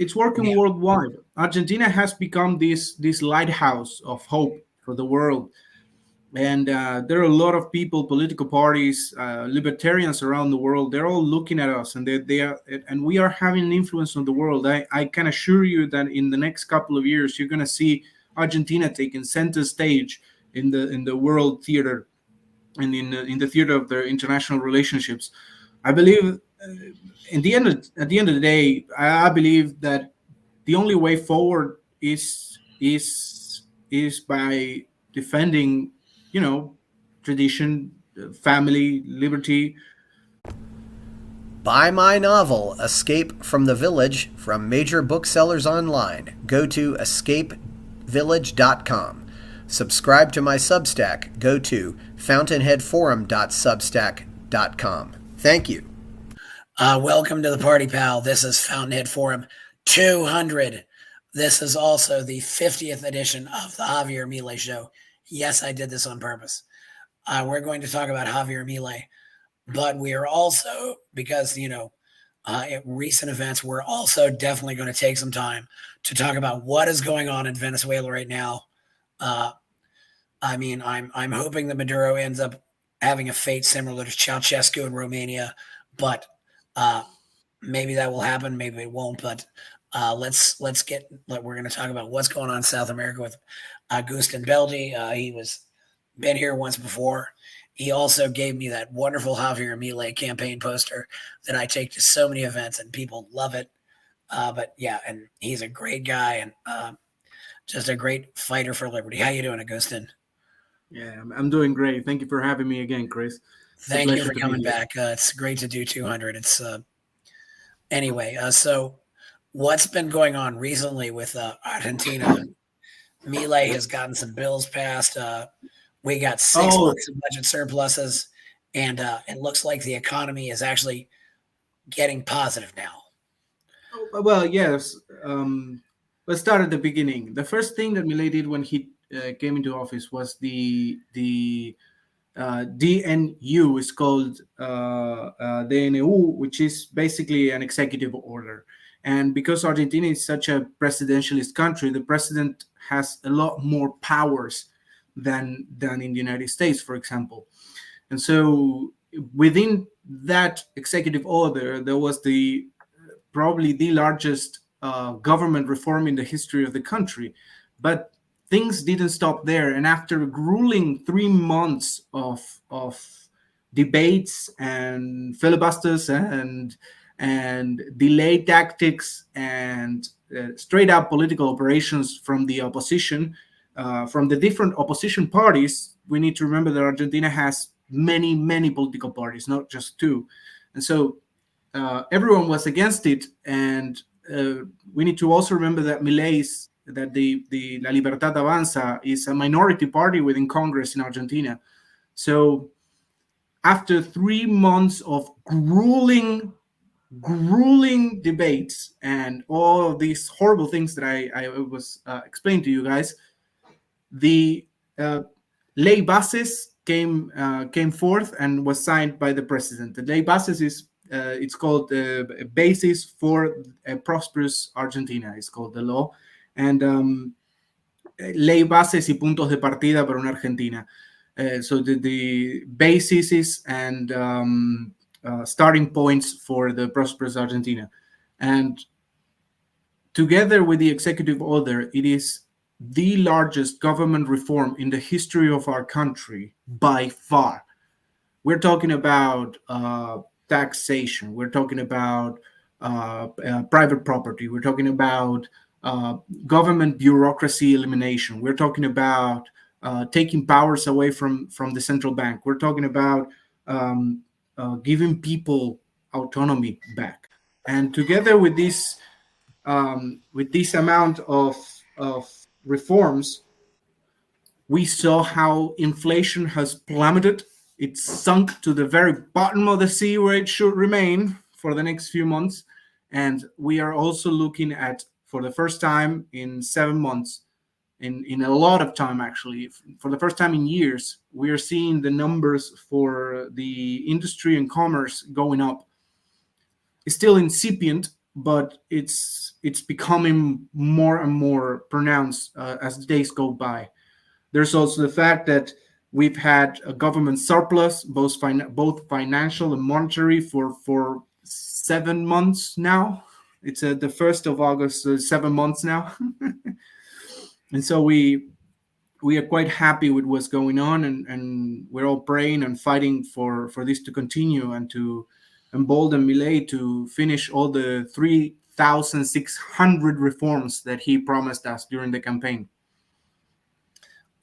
It's working worldwide. Argentina has become this lighthouse of hope for the world, and there are a lot of people, political parties, libertarians around the world. They're all looking at us, and they are, and we are having an influence on the world. I can assure you that in the next couple of years, you're going to see Argentina taking center stage in the world theater and in the theater of the international relationships. I believe, at the end of the day, I believe that the only way forward is by defending, tradition, family, liberty. Buy my novel, Escape from the Village, from major booksellers online. Go to escapevillage.com. Subscribe to my Substack. Go to fountainheadforum.substack.com. Thank you. Welcome to the party, pal. This is Fountainhead Forum 200. This is also the 50th edition of the Javier Milei Show. Yes, I did this on purpose. We're going to talk about Javier Milei, but we are also, because, recent events, we're also definitely going to take some time to talk about what is going on in Venezuela right now. I'm hoping that Maduro ends up having a fate similar to Ceausescu in Romania, but maybe that will happen, maybe it won't. But we're going to talk about what's going on in South America with Agustin Beldi. He been here once before. He also gave me that wonderful Javier Milei campaign poster that I take to so many events, and people love it. But yeah, and he's a great guy and just a great fighter for liberty. How you doing, Agustin? Yeah, I'm doing great. Thank you for having me again, Chris. Thank you for coming back. It's great to do 200. It's anyway. So what's been going on recently with Argentina? Milei has gotten some bills passed. We got 6 months of budget surpluses, and it looks like the economy is actually getting positive now. Well, yes. Let's start at the beginning. The first thing that Milei did when he came into office was the DNU is called DNU, which is basically an executive order. And because Argentina is such a presidentialist country, the president has a lot more powers than in the United States, for example. And so within that executive order, there was probably the largest government reform in the history of the country. But things didn't stop there. And after a grueling 3 months of debates and filibusters and delay tactics and straight up political operations from the opposition, from the different opposition parties, we need to remember that Argentina has many, many political parties, not just 2. And so everyone was against it. And we need to also remember that that the La Libertad Avanza is a minority party within Congress in Argentina. So after 3 months of grueling debates and all of these horrible things that I was explaining to you guys, the ley bases came forth and was signed by the president. The ley bases is it's called the basis for a prosperous Argentina. It's called the law. And ley bases y puntos de partida para una Argentina. So the basis and starting points for the prosperous Argentina. And together with the executive order, it is the largest government reform in the history of our country by far. We're talking about taxation. We're talking about private property. We're talking about government bureaucracy elimination. We're talking about taking powers away from the central bank. We're talking about giving people autonomy back. And together with this amount of reforms, we saw how inflation has plummeted. It's sunk to the very bottom of the sea where it should remain for the next few months. And we are also looking at, for the first time in 7 months, in a lot of time actually, for the first time in years, we are seeing the numbers for the industry and commerce going up. It's still incipient, but it's becoming more and more pronounced as the days go by. There's also the fact that we've had a government surplus, both financial and monetary, for 7 months now. It's the 1st of August, 7 months now, and so we are quite happy with what's going on, and we're all praying and fighting for this to continue and to embolden Milei to finish all the 3,600 reforms that he promised us during the campaign.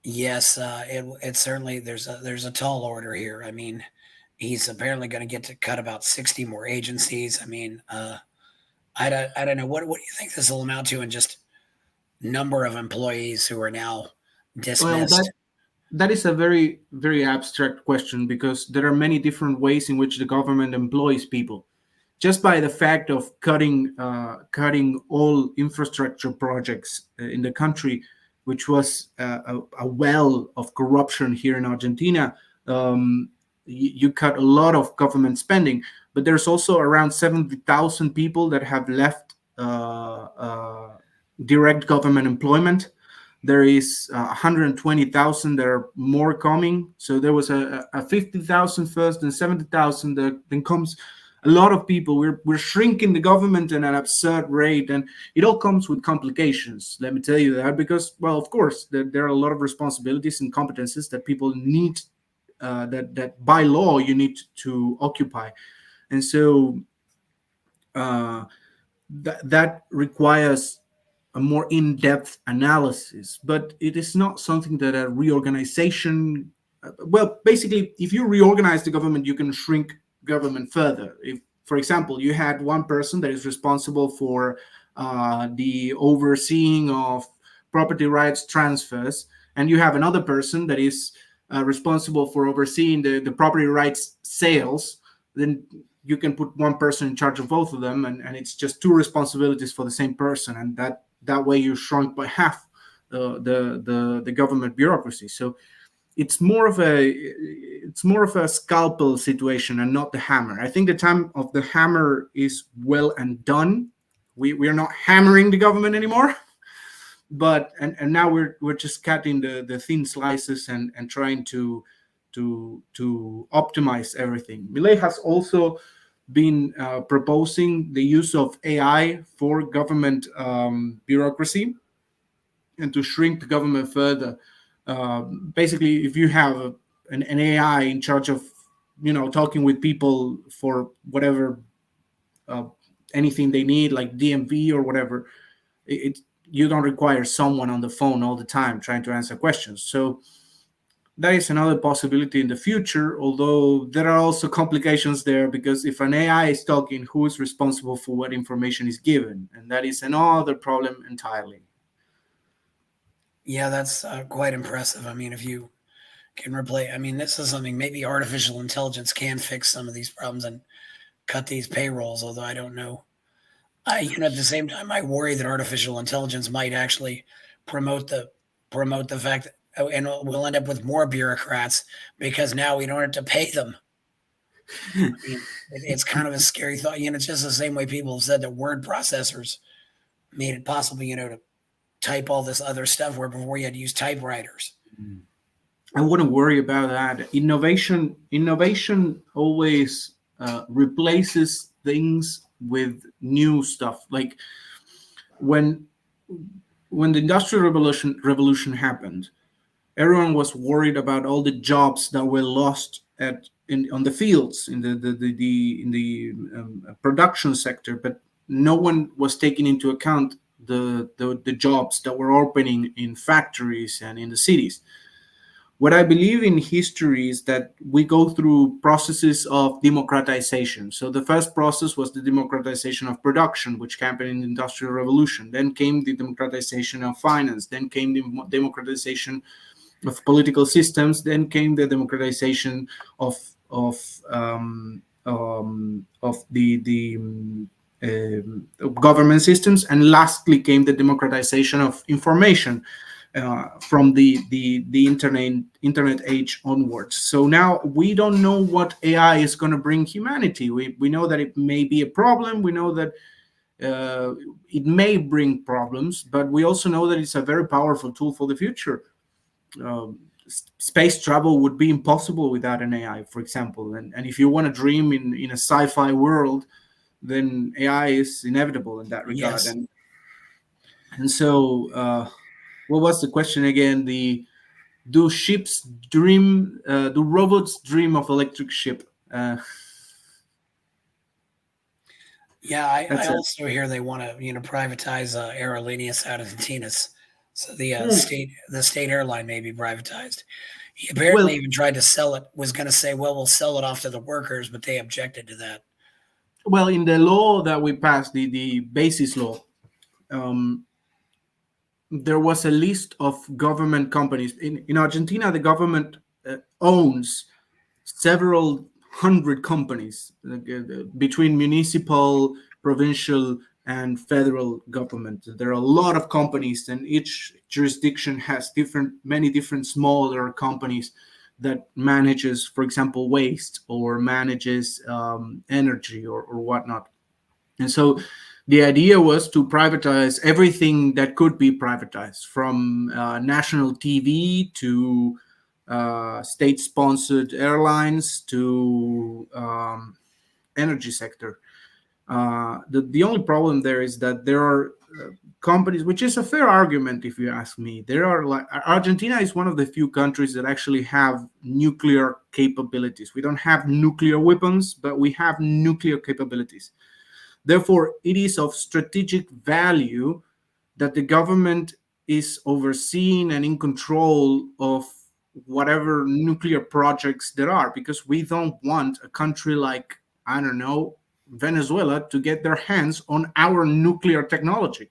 Yes, it certainly there's a tall order here. I mean, he's apparently going to get to cut about 60 more agencies. I mean, I don't know what do you think this will amount to in just number of employees who are now Well, dismissed? that is a very, very abstract question, because there are many different ways in which the government employs people. Just by the fact of cutting all infrastructure projects in the country, which was a well of corruption here in Argentina, you cut a lot of government spending. But there's also around 70,000 people that have left direct government employment. There is 120,000 that are more coming. So there was a 50,000 first and 70,000 that then comes a lot of people. We're shrinking the government at an absurd rate, and it all comes with complications. Let me tell you that, because, well, of course, there are a lot of responsibilities and competences that people need, that by law you need to occupy, and so that requires a more in-depth analysis. But it is not something that a reorganization. Well, basically, if you reorganize the government, you can shrink government further. If, for example, you had one person that is responsible for the overseeing of property rights transfers, and you have another person that is responsible for overseeing the property rights sales, then you can put one person in charge of both of them, and it's just two responsibilities for the same person, and that way you shrunk by half the government bureaucracy. So it's more of a scalpel situation and not the hammer. I think the time of the hammer is well and done. We are not hammering the government anymore, but and now we're just cutting the thin slices and trying to optimize everything. Milei has also been proposing the use of AI for government bureaucracy and to shrink the government further. Basically, if you have an AI in charge of, talking with people for whatever, anything they need, like DMV or whatever, you don't require someone on the phone all the time trying to answer questions. So that is another possibility in the future, although there are also complications there, because if an AI is talking, who is responsible for what information is given? And that is another problem entirely. Yeah, that's quite impressive. I mean, if you can replace, I mean, this is something maybe artificial intelligence can fix some of these problems and cut these payrolls. Although I don't know. At the same time, I worry that artificial intelligence might actually promote the fact that, oh, and we'll end up with more bureaucrats because now we don't have to pay them. I mean, it's kind of a scary thought. It's just the same way people have said that word processors made it possible, to type all this other stuff where before you had to use typewriters. I wouldn't worry about that. Innovation always replaces things with new stuff. Like when the industrial revolution happened, everyone was worried about all the jobs that were lost on the fields, in the production sector, but no one was taking into account the jobs that were opening in factories and in the cities. What I believe in history is that we go through processes of democratization. So the first process was the democratization of production, which happened in the Industrial Revolution. Then came the democratization of finance. Then came the democratization of political systems. Then came the democratization of government systems, and lastly came the democratization of information. From the internet age onwards. So now we don't know what AI is going to bring humanity. We know that it may be a problem. We know that uh, it may bring problems, but we also know that it's a very powerful tool for the future. Space travel would be impossible without an AI, for example. And if you want to dream in a sci-fi world, then AI is inevitable in that regard. Yes. And so, what was the question again? The do ships dream? Do robots dream of electric ship? Yeah, I That's it. also hear they want to, privatize Aerolíneas Argentinas. So Hmm. the state airline may be privatized. He apparently Well, even tried to sell it, was going to say, well, we'll sell it off to the workers, but they objected to that. well, in the law that we passed, the basis law, um, there was a list of government companies in Argentina. The government owns several hundred companies between municipal, provincial, and federal government. There are a lot of companies, and each jurisdiction has many different smaller companies that manages, for example, waste or manages energy or whatnot. And so the idea was to privatize everything that could be privatized, from national TV to state-sponsored airlines to energy sector. The only problem there is that there are companies, which is a fair argument if you ask me. There are like Argentina is one of the few countries that actually have nuclear capabilities. We don't have nuclear weapons, but we have nuclear capabilities. Therefore, it is of strategic value that the government is overseeing and in control of whatever nuclear projects there are, because we don't want a country like, I don't know, Venezuela to get their hands on our nuclear technology.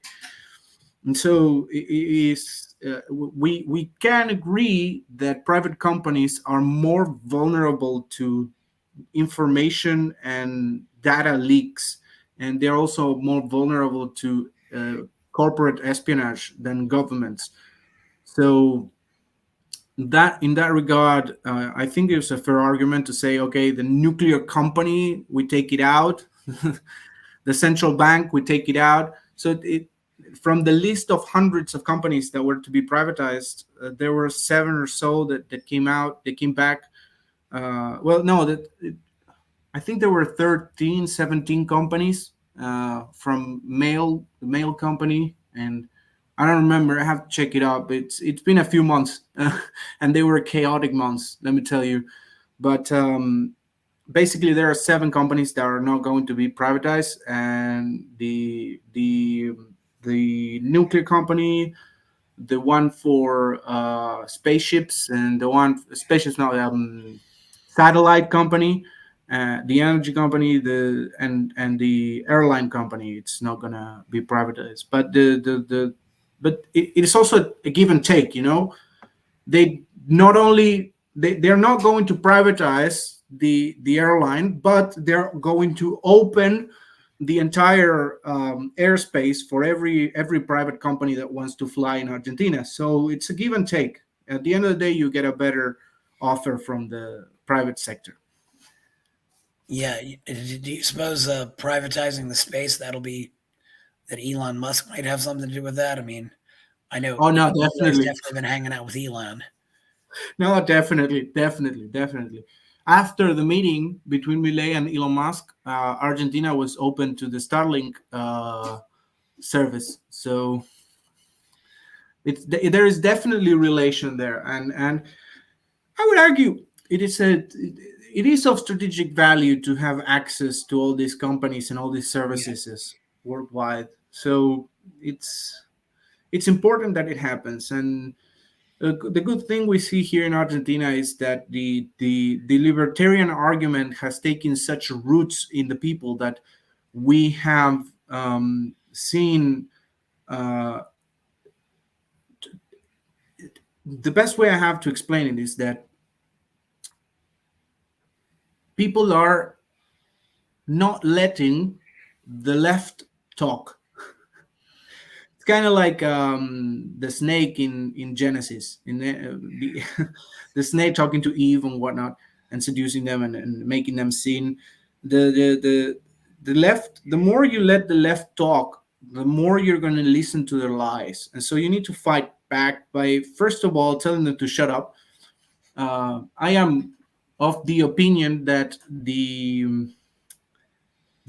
And so it is we can agree that private companies are more vulnerable to information and data leaks, and they're also more vulnerable to corporate espionage than governments. So that in that regard, I think it's a fair argument to say, okay, the nuclear company, we take it out. The central bank, we take it out. So from the list of hundreds of companies that were to be privatized, there were seven or so that came out. They came back. Well, no, I think there were 13, 17 companies from mail company, and I don't remember. I have to check it out. But it's been a few months, and they were chaotic months. Let me tell you. But basically, there are seven companies that are not going to be privatized, and the nuclear company, the one for spaceships, and the one spaceships now satellite company, the energy company, and the airline company. It's not gonna be privatized, but it is also a give and take. They not only they're not going to privatize the airline, but they're going to open the entire airspace for every private company that wants to fly in Argentina. So it's a give and take. At the end of the day, you get a better offer from the private sector. Yeah. Do you suppose privatizing the space, that Elon Musk might have something to do with that? I mean, I know Oh no, Milei's definitely. definitely been hanging out with Elon. No, definitely. After the meeting between Milei and Elon Musk, Argentina was open to the Starlink service. So there is definitely relation there, and I would argue it is of strategic value to have access to all these companies and all these Yeah. services worldwide. So it's important that it happens. And the good thing we see here in Argentina is that the libertarian argument has taken such roots in the people that we have seen. Uh, the best way I have to explain it is that people are not letting the left talk. It's kind of like the snake in Genesis, in the snake talking to Eve and whatnot, and seducing them and making them sin. The the left, the more you let the left talk, the more you're going to listen to their lies. And so you need to fight back by, first of all, telling them to shut up. I am of the opinion that the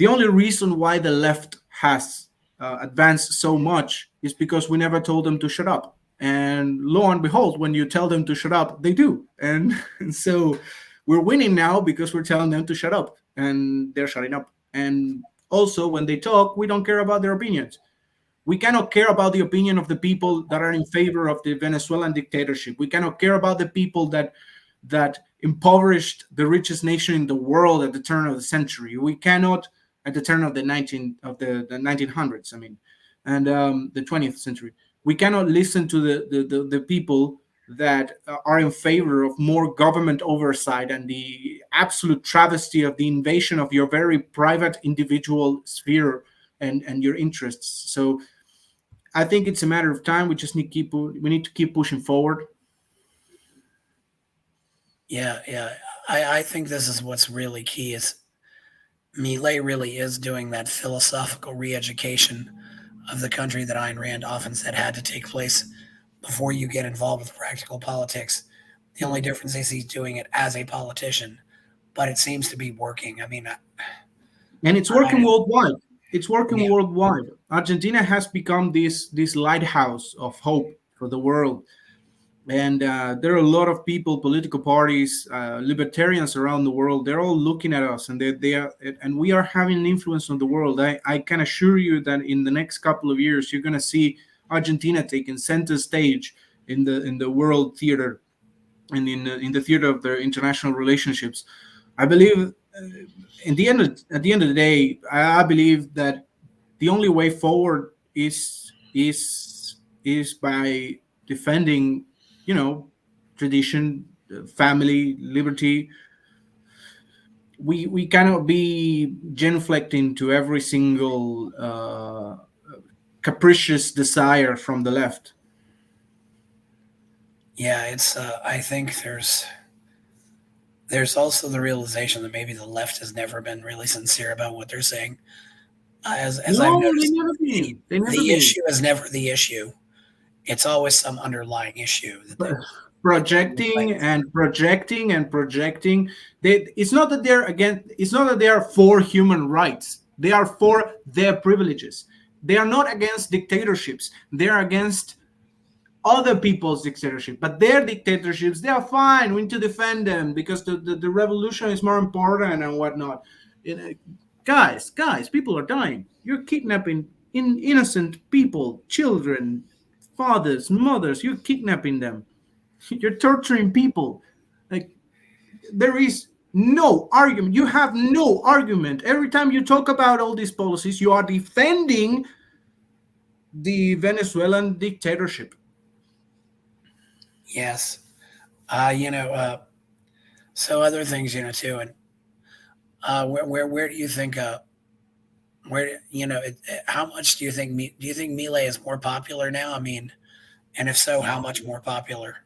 only reason why the left has advanced so much is because we never told them to shut up. And lo and behold, when you tell them to shut up, they do. And so we're winning now because we're telling them to shut up and they're shutting up. And also, when they talk, we don't care about their opinions. We cannot care about the opinion of the people that are in favor of the Venezuelan dictatorship. We cannot care about the people that impoverished the richest nation in the world at the turn of the century. We cannot, at the turn of the 1900s. I mean, and the 20th century. We cannot listen to the people that are in favor of more government oversight and the absolute travesty of the invasion of your very private individual sphere and your interests. So I think it's a matter of time. We need to keep pushing forward. Yeah, yeah. I think this is what's really key is Milei really is doing that philosophical re-education of the country that Ayn Rand often said had to take place before you get involved with practical politics. The only difference is he's doing it as a politician, but it seems to be working. I mean, And it's working I worldwide. It's working yeah, worldwide. Argentina has become this lighthouse of hope for the world. And there are a lot of people, political parties, libertarians around the world. They're all looking at us, and they are, and we are having an influence on the world. I can assure you that in the next couple of years, you're going to see Argentina taking center stage in the world theater and in the theater of their international relationships. I believe, at the end of the day, I believe that the only way forward is by defending, you know, tradition, family, liberty. We cannot be genuflecting to every single capricious desire from the left. yeah, it's I think there's also the realization that maybe the left has never been really sincere about what they're saying. As I've No, they noticed, never the, been. They never the been. issue is never the issue. It's always some underlying issue that they Projecting and projecting and projecting. It's not that they're against. It's not that they are for human rights. They are for their privileges. They are not against dictatorships. They are against other people's dictatorship. But their dictatorships, they are fine. We need to defend them because the revolution is more important and whatnot. You know, guys, people are dying. You're kidnapping innocent people, children, fathers, mothers. You're kidnapping them. You're torturing people. Like, there is no argument. You have no argument. Every time you talk about all these policies, you are defending the Venezuelan dictatorship. yes, you know, so other things, you know, too, and where do you think where you know how much do you think do you think Milei is more popular now? I mean, and if so, how much more popular?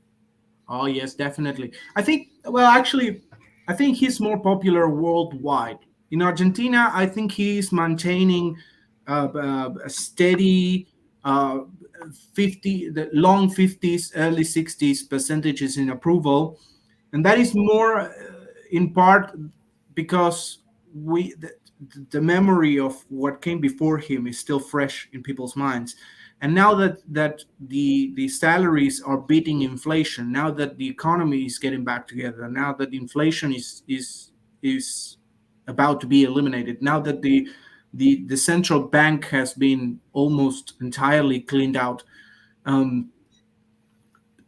Oh yes, definitely. I think. Well, actually, I think he's more popular worldwide. In Argentina, I think he's maintaining a steady uh, 50, the long 50s, early 60s percentages in approval, and that is more in part because the memory of what came before him is still fresh in people's minds. And now that the salaries are beating inflation, now that the economy is getting back together, now that inflation is about to be eliminated, now that the central bank has been almost entirely cleaned out, um,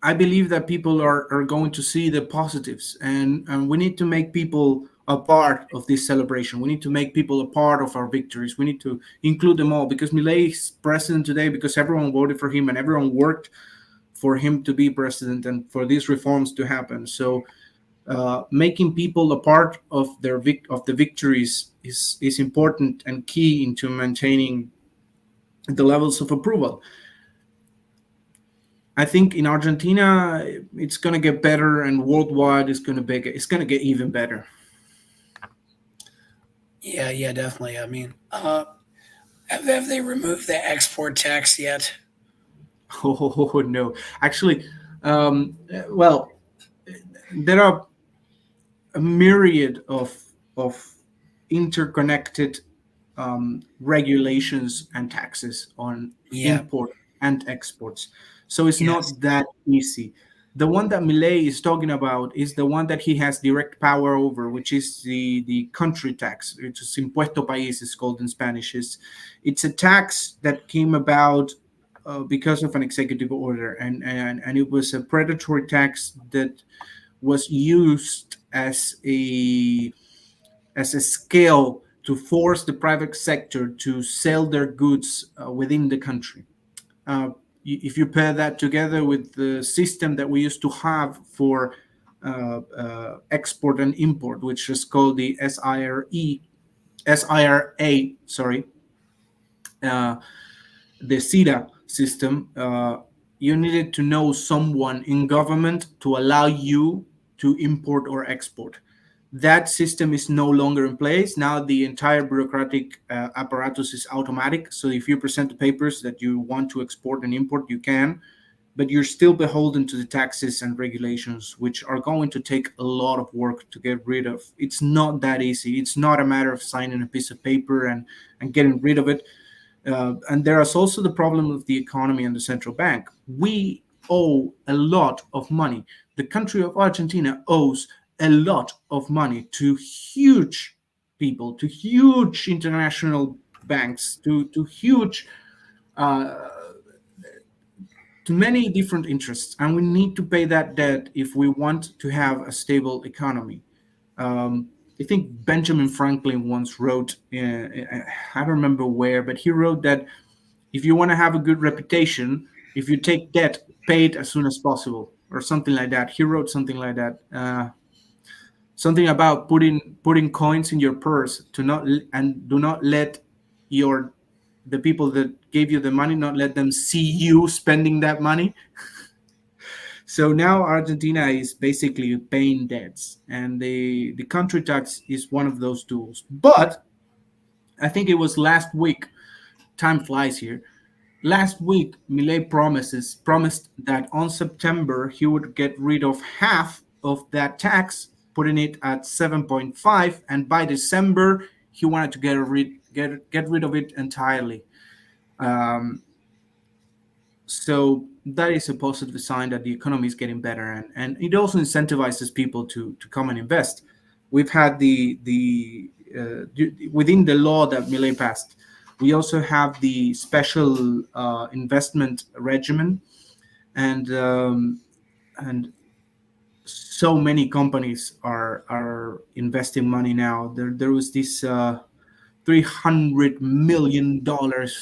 I believe that people are going to see the positives, and we need to make people a part of this celebration. We need to make people a part of our victories. We need to include them all because Milei is president today because everyone voted for him and everyone worked for him to be president and for these reforms to happen. So making people a part of of the victories is important and key into maintaining the levels of approval. I think in Argentina it's gonna get better, and worldwide it's gonna get even better. Yeah, definitely. I mean, have they removed the export tax yet? Oh no, actually, well, there are a myriad of interconnected regulations and taxes on Yeah. import and exports. So it's Yes. not that easy. The one that Millet is talking about is the one that he has direct power over, which is the country tax, which is impuesto país, is called in Spanish. It's a tax that came about because of an executive order, and it was a predatory tax that was used as a scale to force the private sector to sell their goods within the country. Uh, if you pair that together with the system that we used to have for export and import, which is called the SIRA, sorry, uh, the SIRA system, you needed to know someone in government to allow you to import or export. That system is no longer in place. Now the entire bureaucratic apparatus is automatic. So if you present the papers that you want to export and import, you can, but you're still beholden to the taxes and regulations, which are going to take a lot of work to get rid of. It's not that easy. It's not a matter of signing a piece of paper and getting rid of it. And there is also the problem of the economy and the central bank. We owe a lot of money. The country of Argentina owes a lot of money to huge people, to huge international banks, to huge, uh, to many different interests, and we need to pay that debt if we want to have a stable economy. Um, I think Benjamin Franklin once wrote, I don't remember where, but he wrote that if you want to have a good reputation, if you take debt, pay it as soon as possible, or something like that. He wrote something like that. Something about putting coins in your purse to not and do not let your the people that gave you the money not let them see you spending that money. So now Argentina is basically paying debts, and the country tax is one of those tools. But I think it was last week. Time flies here. Last week, Milei promised that on September he would get rid of half of that tax, putting it at 7.5, and by December he wanted to get rid of it entirely. Um, so that is a positive sign that the economy is getting better, and it also incentivizes people to come and invest. We've had within the law that Millet passed, we also have the special investment regimen, and so many companies are investing money now. There was this $300 million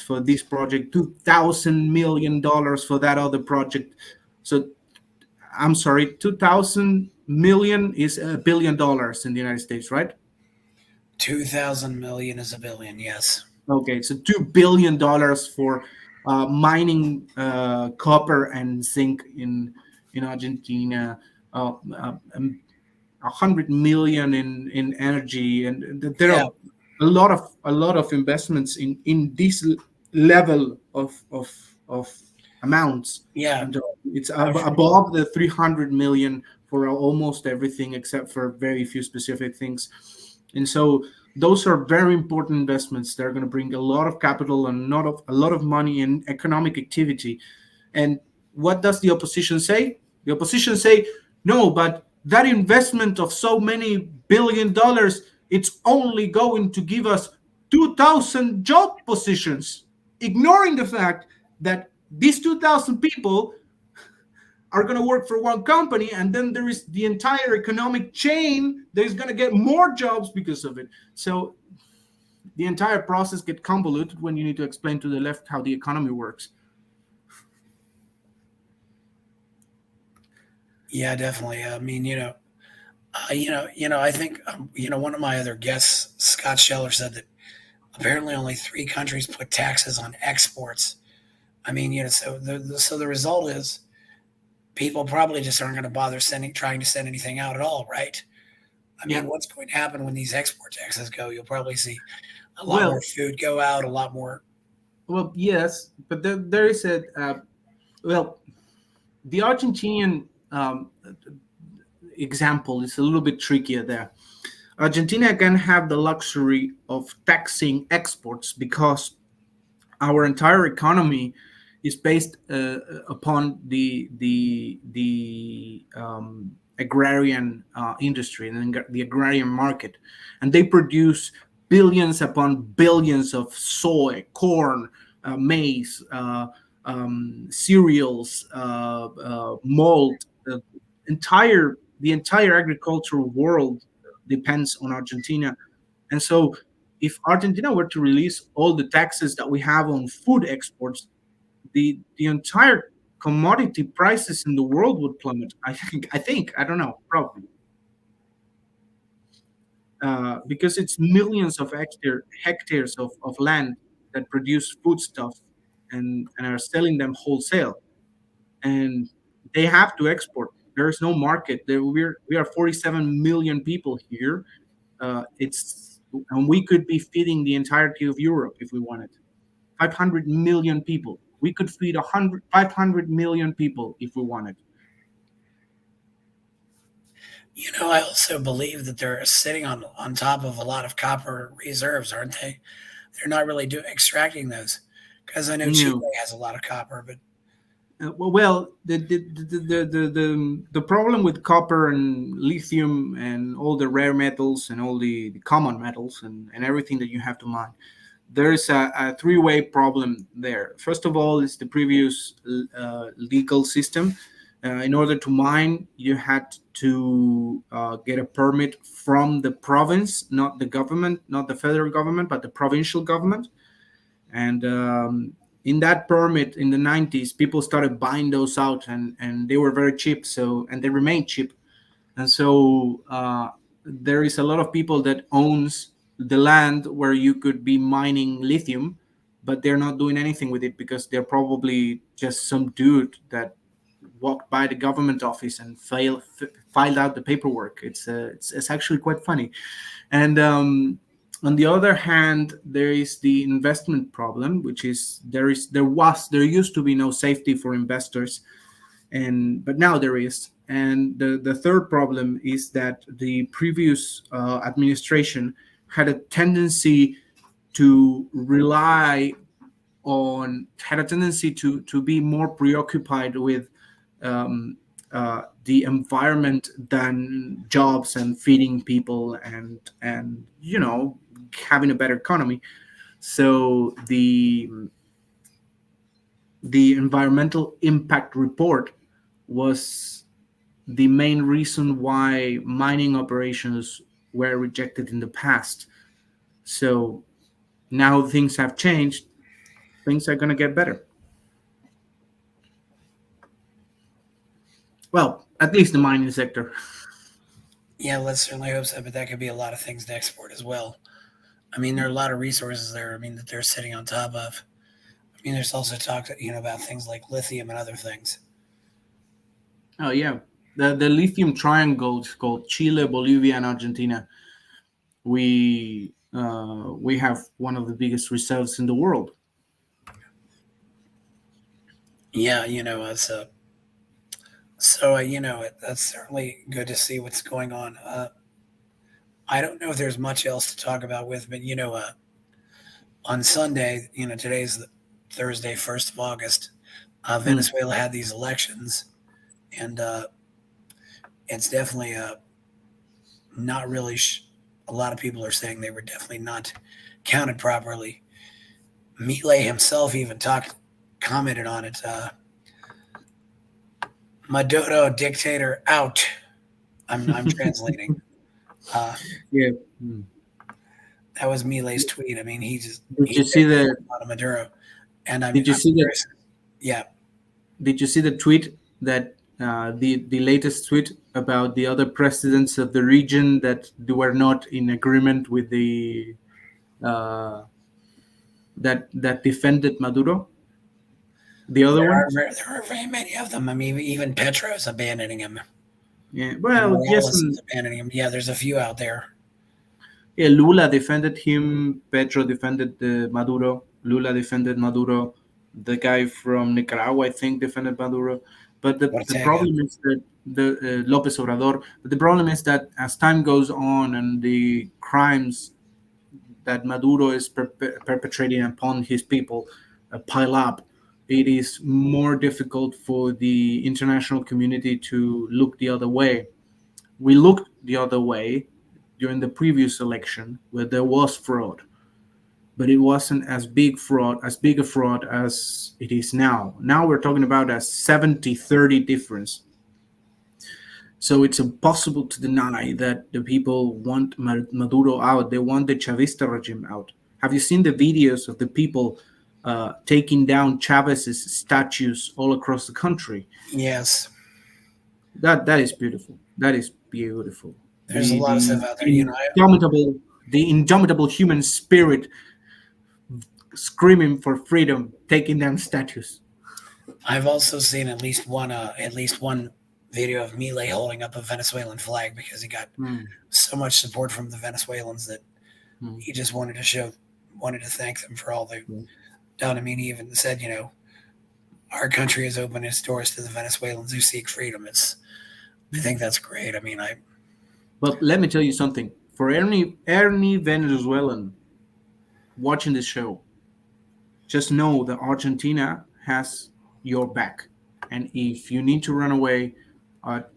for this project, $2,000 million for that other project. So I'm sorry, 2,000 million is $1 billion in the United States, right? 2,000 million is a billion. Yes. Okay, so $2 billion for mining copper and zinc in Argentina. And 100 million in energy, and there Yeah. are a lot of investments in this level of amounts, Yeah. and it's I'm sure. above the 300 million for almost everything except for very few specific things. And so those are very important investments. They're going to bring a lot of capital and not of a lot of money in economic activity. And what does the opposition say? The opposition say, no, but that investment of so many $1 billion, it's only going to give us 2,000 job positions, ignoring the fact that these 2,000 people are going to work for one company, and then there is the entire economic chain that is going to get more jobs because of it. So the entire process gets convoluted when you need to explain to the left how the economy works. Yeah, definitely. I mean, I think, one of my other guests, Scott Scheller, said that apparently only three countries put taxes on exports. I mean, so the result is people probably just aren't going to bother trying to send anything out at all, right? I Yeah. mean, what's going to happen when these export taxes go? You'll probably see a lot more Well, food go out, a lot more. yes, but there is a well, the Argentinian example is a little bit trickier there. Argentina can have the luxury of taxing exports because our entire economy is based upon the agrarian industry and the agrarian market, and they produce billions upon billions of soy, corn, maize, cereals, malt. The entire agricultural world depends on Argentina, and so, if Argentina were to release all the taxes that we have on food exports, the entire commodity prices in the world would plummet. I don't know, probably because it's millions of hectares of land that produce foodstuff and are selling them wholesale, and they have to export. There is no market. We are 47 million people here. It's and we could be feeding the entirety of Europe if we wanted. 500 million people. We could feed 500 million people if we wanted. I also believe that they're sitting on top of a lot of copper reserves, aren't they? They're not really doing extracting those because I know Chile No. has a lot of copper, but The problem with copper and lithium and all the rare metals and all the common metals and everything that you have to mine, there is a three-way problem there. First of all, is the previous legal system. In order to mine, you had to get a permit from the province, not the government, not the federal government, but the provincial government. And in that permit in the 90s, people started buying those out, and they were very cheap. So, and they remain cheap. And so there is a lot of people that owns the land where you could be mining lithium, but they're not doing anything with it because they're probably just some dude that walked by the government office and filed out the paperwork. It's actually quite funny. And on the other hand, there is the investment problem, which is there used to be no safety for investors, and but now there is. And the third problem is that the previous administration had a tendency to rely had a tendency to be more preoccupied with um, the environment than jobs and feeding people and having a better economy. So the environmental impact report was the main reason why mining operations were rejected in the past. So now things have changed. Things are going to get better. Well, at least the mining sector. yeah, let's certainly hope so. But that could be a lot of things to export as well. I mean, there are a lot of resources there. I mean, that they're sitting on top of. I mean, there's also talk, about things like lithium and other things. Oh yeah, the lithium triangle is called Chile, Bolivia, and Argentina. We have one of the biggest reserves in the world. Yeah, so that's certainly good to see what's going on. I don't know if there's much else to talk about with, but on Sunday, today's Thursday, 1st of August. Hmm. Venezuela had these elections, and it's definitely not really. A lot of people are saying they were definitely not counted properly. Milei himself even commented on it. Maduro dictator out. I'm translating. Uh, Yeah. Hmm. that was Milei's tweet. I mean, Did he you see said the about Maduro, and Did you I'm see the curious. Yeah, Did you see the tweet that the latest tweet about the other presidents of the region that they were not in agreement with the uh, that defended Maduro? The other ones? there are very many of them. I mean, even Petro's abandoning him. Yeah, and well, yes, Morales is abandoning him. Yeah, there's a few out there. yeah, Lula defended him. Petro defended Maduro. Lula defended Maduro. The guy from Nicaragua, I think, defended Maduro. But the Ortega. problem is that the Lopez Obrador. But the problem is that as time goes on and the crimes that Maduro is perpetrating upon his people pile up, it is more difficult for the international community to look the other way. We looked the other way during the previous election where there was fraud, but it wasn't as big a fraud as it is now. Now we're talking about a 70-30 difference. So it's impossible to deny that the people want Maduro out. They want the Chavista regime out. Have you seen the videos of the people taking down Chavez's statues all across the country? Yes, That is beautiful. That is beautiful. there's a lot of stuff out there. Indomitable, the indomitable human spirit screaming for freedom, taking down statues. I've also seen at least one video of Milei holding up a Venezuelan flag because he got Hmm. so much support from the Venezuelans that Hmm. he just wanted to thank them for all they've Hmm. done. I mean, he even said, our country has opened its doors to the Venezuelans who seek freedom. I think that's great. I mean, But let me tell you something. For any Venezuelan watching this show, just know that Argentina has your back. And if you need to run away,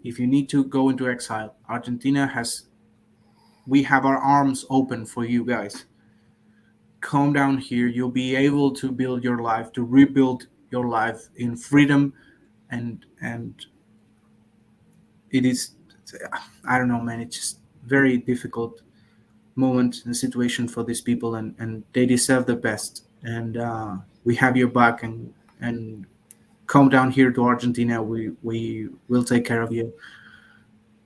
if you need to go into exile, Argentina has. We have our arms open for you guys. Come down here. You'll be able to build your life, to rebuild your life in freedom, and it is. I don't know, man. It's just very difficult moment and situation for these people, and they deserve the best. And we have your back, and come down here to Argentina. We will take care of you,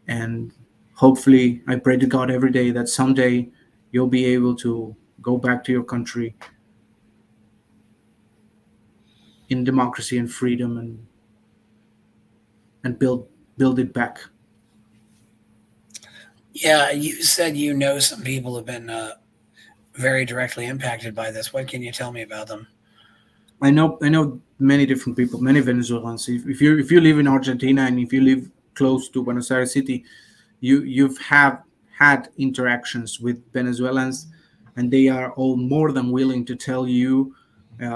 and hopefully, I pray to God every day that someday you'll be able to go back to your country in democracy and freedom, and build it back. yeah, you said some people have been very directly impacted by this. What can you tell me about them? I know many different people, many Venezuelans. If you live in Argentina and if you live close to Buenos Aires city, you've have had interactions with Venezuelans, and they are all more than willing to tell you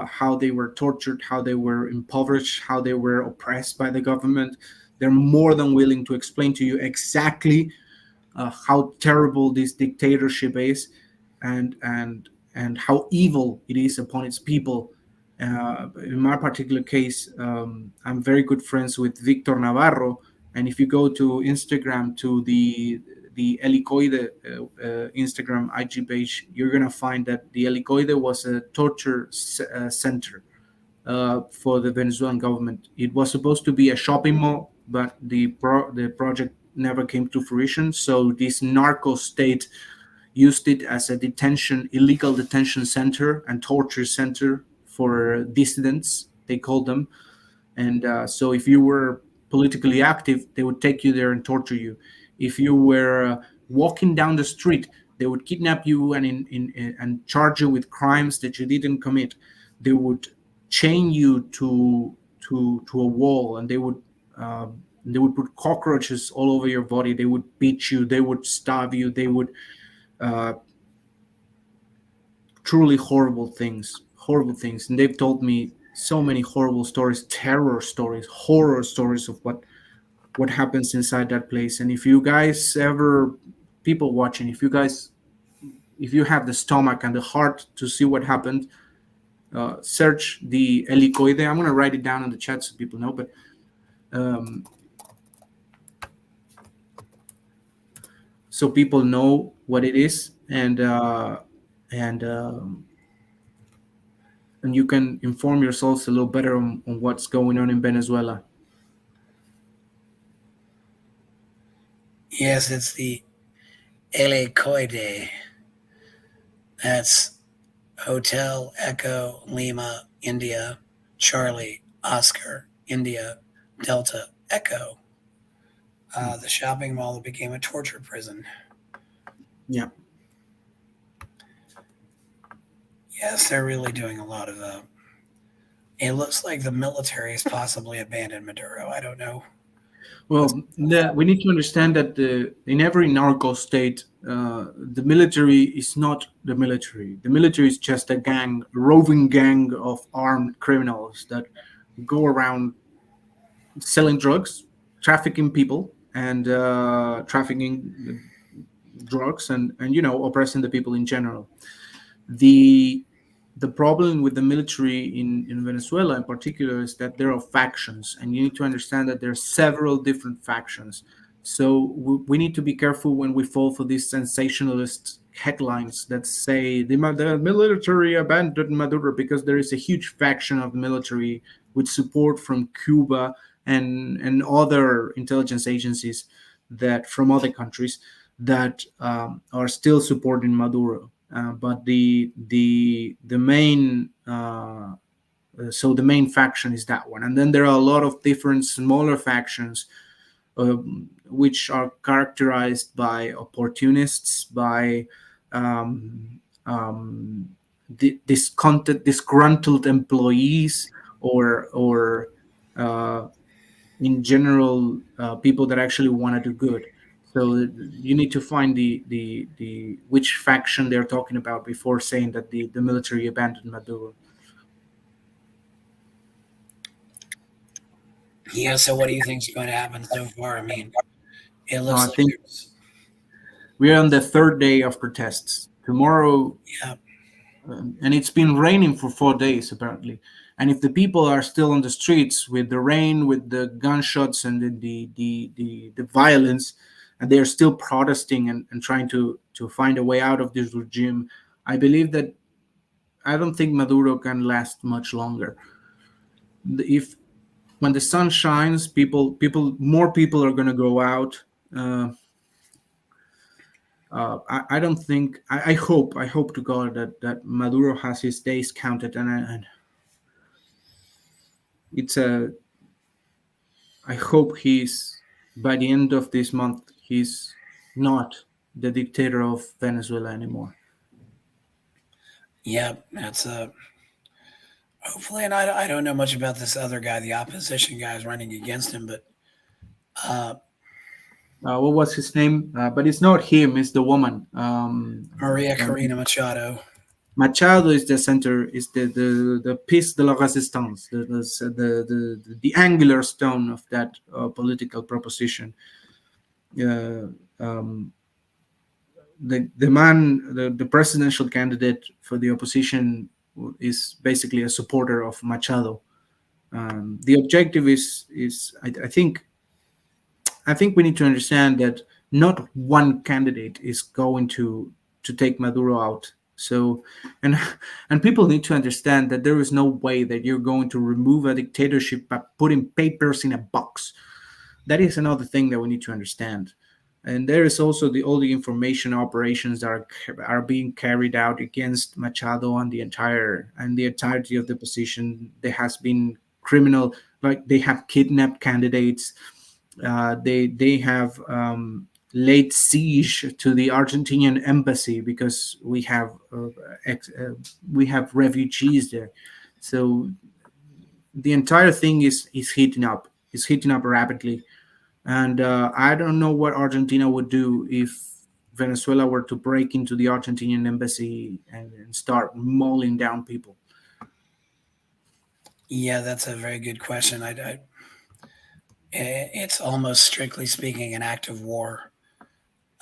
how they were tortured, how they were impoverished, how they were oppressed by the government. They're more than willing to explain to you exactly how terrible this dictatorship is, and how evil it is upon its people. In my particular case, I'm very good friends with Victor Navarro, and if you go to Instagram to the Helicoide Instagram IG page, you're gonna find that the Helicoide was a torture center for the Venezuelan government. It was supposed to be a shopping mall, but the project never came to fruition. So this narco state used it as a illegal detention center and torture center for dissidents. They called them, and so if you were politically active, they would take you there and torture you. If you were walking down the street, they would kidnap you and charge you with crimes that you didn't commit. They would chain you to a wall, and they would put cockroaches all over your body. They would beat you. They would starve you. They would uh, truly horrible things. And they've told me so many horrible stories, terror stories, horror stories of what happens inside that place. And if you guys ever, people watching, if you have the stomach and the heart to see what happened, search the Helicoide. I'm going to write it down in the chat so people know, but um, so people know what it is, and and you can inform yourselves a little better on what's going on in Venezuela. Yes, it's the Helicoide. That's Hotel Echo Lima India Charlie Oscar India Delta Echo. The shopping mall that became a torture prison. Yeah. Yes, they're really doing a lot of. It looks like the military has possibly abandoned Maduro. I don't know. What's Well, we need to understand that in every narco state, the military is not the military. The military is just a gang, a roving gang of armed criminals that go around selling drugs, trafficking people, and trafficking drugs, and oppressing the people in general. The the problem with the military in Venezuela in particular is that there are factions, and you need to understand that there are several different factions. So we need to be careful when we fall for these sensationalist headlines that say the military abandoned Maduro, because there is a huge faction of the military with support from Cuba and other intelligence agencies that from other countries that are still supporting Maduro. But the main so the main faction is that one, and then there are a lot of different smaller factions, which are characterized by opportunists, by disgruntled employees, or uh, in general, people that actually want to do good. So you need to find the which faction they're talking about before saying that the military abandoned Maduro. Yeah. So, what do you think is going to happen so far? I mean, it looks I like think there's. we're on the third day of protests. Tomorrow, Yeah. and it's been raining for 4 days apparently. And if the people are still on the streets with the rain, with the gunshots and the violence, and they're still protesting and trying to find a way out of this regime, I believe that I don't think Maduro can last much longer. If when the sun shines, more people are going to go out. Uh, I don't think. I hope to God that Maduro has his days counted, and it's a. I hope he's by the end of this month he's not the dictator of Venezuela anymore. Yeah. That's a. Hopefully, and I don't know much about this other guy, the opposition guy is running against him, but uh, What was his name? But it's not him. It's the woman. Maria Uh, Corina Machado. Machado is the center. Is the piece de la résistance, the angular stone of that political proposition. Uh, um, the man, the presidential candidate for the opposition, is basically a supporter of Machado. The objective is I think we need to understand that not one candidate is going to take Maduro out. So, and and people need to understand that there is no way that you're going to remove a dictatorship by putting papers in a box. That is another thing that we need to understand. And there is also all the information operations that are being carried out against Machado and the entirety of the position. There has been criminal, like they have kidnapped candidates. They have laid siege to the Argentinian embassy because we have refugees there. So the entire thing is heating up. It's heating up rapidly, and I don't know what Argentina would do if Venezuela were to break into the Argentinian embassy and start mauling down people. Yeah, that's a very good question. It's almost strictly speaking an act of war.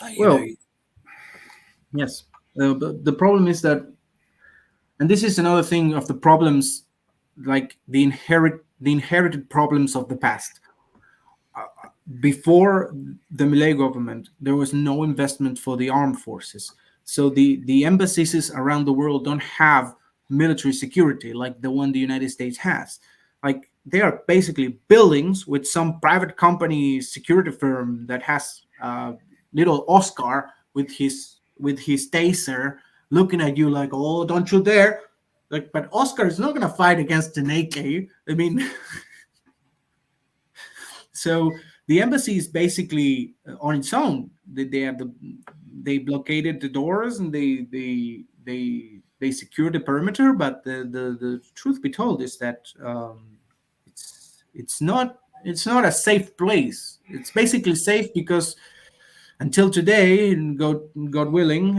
You know, Well, yes. But the problem is that, and this is another thing of the problems, like the inherited problems of the past. Before the Milei government, there was no investment for the armed forces. So the embassies around the world don't have military security like the one the United States has. Like they are basically buildings with some private company security firm that has little Oscar with his taser looking at you like, oh, don't you dare. Like, but Oscar is not going to fight against an AK. I mean, so The embassy is basically on its own. They blockaded the doors and they secured the perimeter. But the truth be told is that it's not a safe place. It's basically safe because until today, God willing,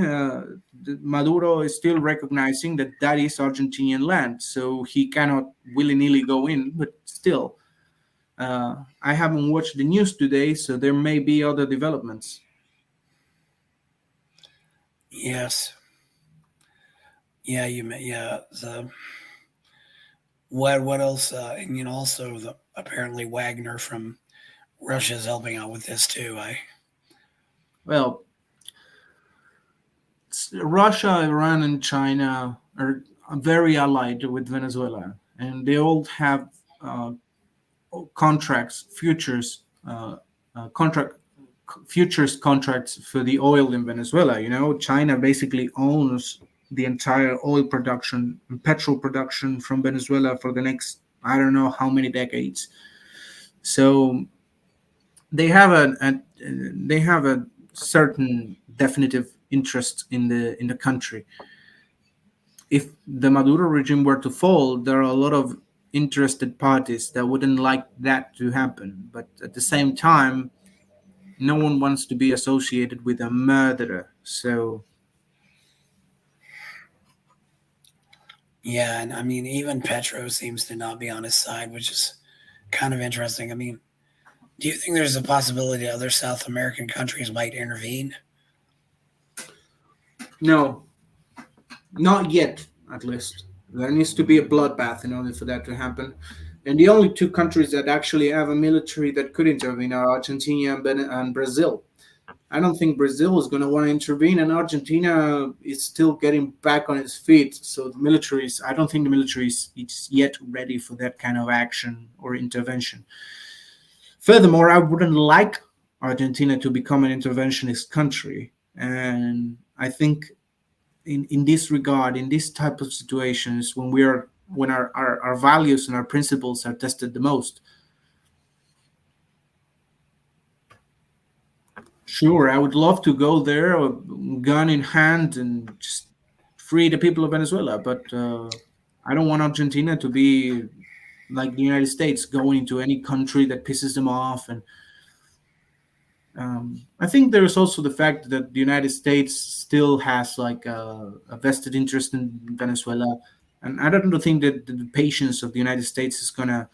Maduro is still recognizing that that is Argentinian land, so he cannot willy nilly go in. But still, I haven't watched the news today, so there may be other developments. Yes. Yeah, yeah. What else? And also apparently Wagner from Russia is helping out with this too. Well, Russia, Iran, and China are very allied with Venezuela, and they all have contracts, contract futures contracts for the oil in Venezuela. China basically owns the entire oil production and petrol production from Venezuela for the next, I don't know how many decades. So they have a certain definitive interest in the country. If the Maduro regime were to fall, there are a lot of interested parties that wouldn't like that to happen. But at the same time, no one wants to be associated with a murderer. So, Yeah, and I mean even Petro seems to not be on his side, which is kind of interesting. I mean, do you think there's a possibility other South American countries might intervene? no, not yet, at least. There needs to be a bloodbath in order for that to happen. And the only two countries that actually have a military that could intervene are Argentina and Brazil. I don't think Brazil is going to want to intervene, and Argentina is still getting back on its feet. So I don't think the military is yet ready for that kind of action or intervention. Furthermore, I wouldn't like Argentina to become an interventionist country. And I think in this regard, in this type of situations, when our values and our principles are tested the most, sure, I would love to go there, gun in hand, and just free the people of Venezuela. But I don't want Argentina to be like the United States, going into any country that pisses them off. And I think there is also the fact that the United States still has like a vested interest in Venezuela, and I don't think that the patience of the United States is gonna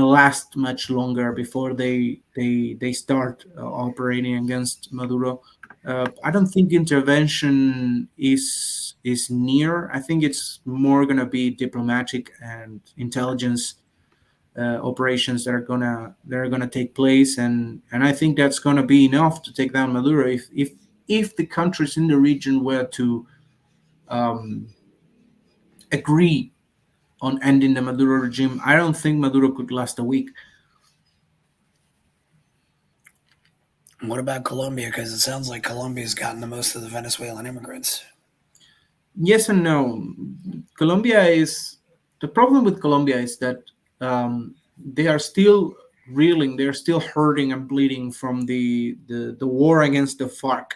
last much longer before they start operating against Maduro. I don't think intervention is near. I think it's more gonna be diplomatic and intelligence operations that are gonna take place, and I think that's gonna be enough to take down Maduro. If the countries in the region were to um, agree on ending the Maduro regime, I don't think Maduro could last a week. What about Colombia? Because it sounds like Colombia's gotten the most of the Venezuelan immigrants. Yes and no. Colombia is The problem with Colombia is that they are still reeling, they're still hurting and bleeding from the war against the FARC.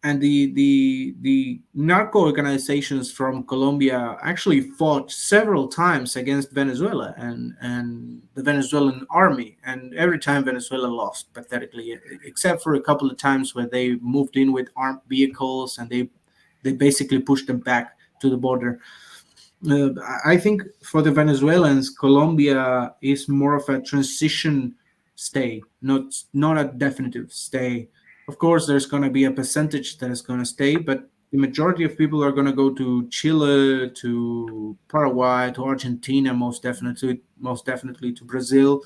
And the narco organizations from Colombia actually fought several times against Venezuela and the Venezuelan army, and every time Venezuela lost pathetically, except for a couple of times where they moved in with armed vehicles and they basically pushed them back to the border. I think for the Venezuelans, Colombia is more of a transition stay, not a definitive stay. Of course, there's going to be a percentage that is going to stay, but the majority of people are going to go to Chile, to Paraguay, to Argentina, most definitely to Brazil.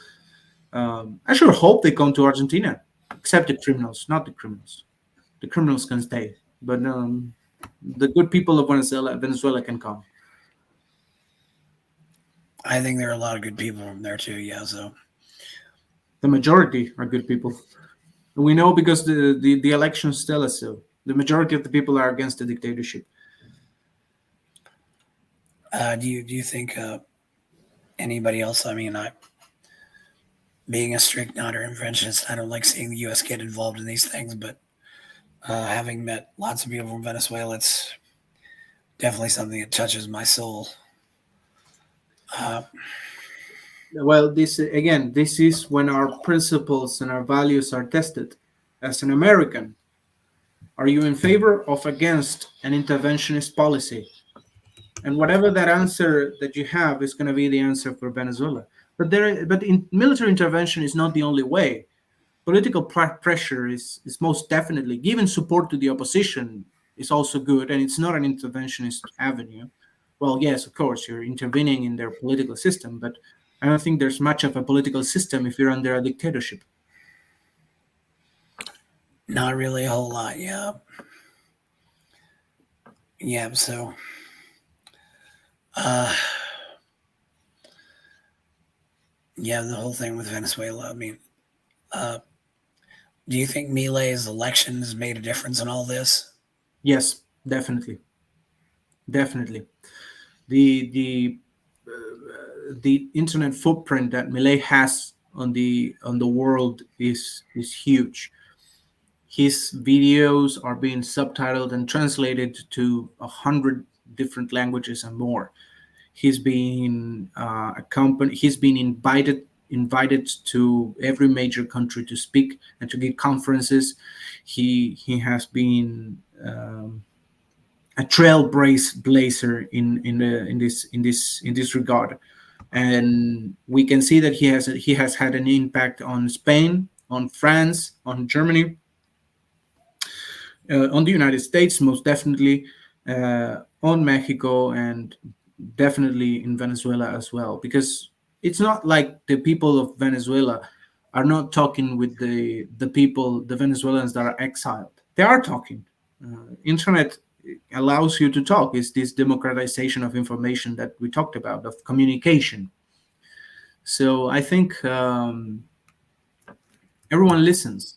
I sure hope they come to Argentina, except the criminals, not the criminals. The criminals can stay, but the good people of Venezuela can come. I think there are a lot of good people from there too. Yeah, so The majority are good people. We know because the elections tell us so. The majority of the people are against the dictatorship. do you think anybody else? I mean, being a strict non-interventionist, I don't like seeing the U.S. get involved in these things. But having met lots of people from Venezuela, it's definitely something that touches my soul. Uh, Well, this is when our principles and our values are tested. As an American, are you in favor of against an interventionist policy? And whatever that answer that you have is going to be the answer for Venezuela. But military intervention is not the only way. Political pressure is most definitely giving support to the opposition is also good, and it's not an interventionist avenue. Well, yes, of course, you're intervening in their political system, but I don't think there's much of a political system if you're under a dictatorship. Not really a whole lot. Yeah. Yeah. So, uh, yeah, the whole thing with Venezuela. I mean, uh, do you think Milei's elections made a difference in all this? Yes, definitely, definitely. The internet footprint that Milei has on the world is huge. His videos are being subtitled and translated to 100 different languages and more. He's been accompanied. He's been invited to every major country to speak and to give conferences. He has been a trailblazer in this regard, and we can see that he has had an impact on Spain, on France, on Germany, on the United States, most definitely, on Mexico, and definitely in Venezuela as well. Because it's not like the people of Venezuela are not talking with the people, the Venezuelans that are exiled. They are talking. Internet allows you to talk. It's this democratization of information that we talked about, of communication. So I think everyone listens